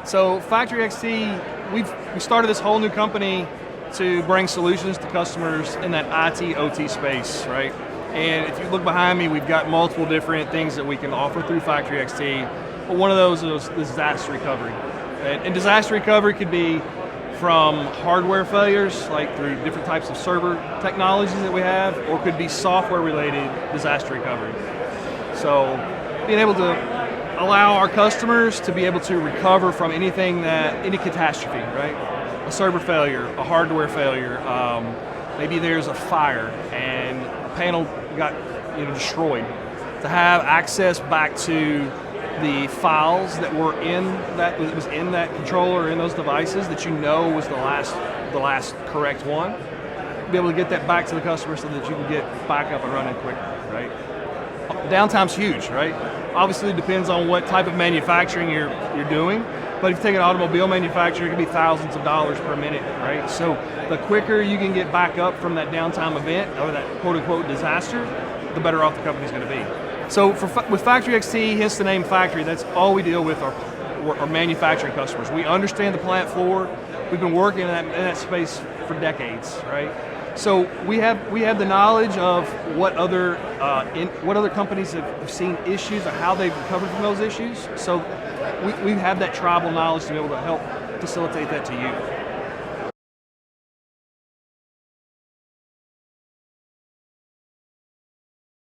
So FactoryXT, we started this whole new company to bring solutions to customers in that IT, OT space, right? And if you look behind me, we've got multiple different things that we can offer through FactoryXT. But one of those is disaster recovery. And disaster recovery could be from hardware failures, like through different types of server technologies that we have, or could be software-related disaster recovery. So being able to allow our customers to be able to recover from any catastrophe, right? A server failure, a hardware failure, maybe there's a fire and a panel got destroyed. To have access back to the files that were in that controller, in those devices that was the last correct one, be able to get that back to the customer so that you can get back up and running quicker, right? Downtime's huge, right? Obviously it depends on what type of manufacturing you're doing, but if you take an automobile manufacturer, it could be thousands of dollars per minute, right? So the quicker you can get back up from that downtime event, or that quote-unquote disaster, the better off the company's gonna be. So with FactoryXT, hence the name Factory, that's all we deal with our manufacturing customers. We understand the plant floor. We've been working in that space for decades, right? So we have the knowledge of what other companies have seen issues or how they've recovered from those issues. So we have that tribal knowledge to be able to help facilitate that to you.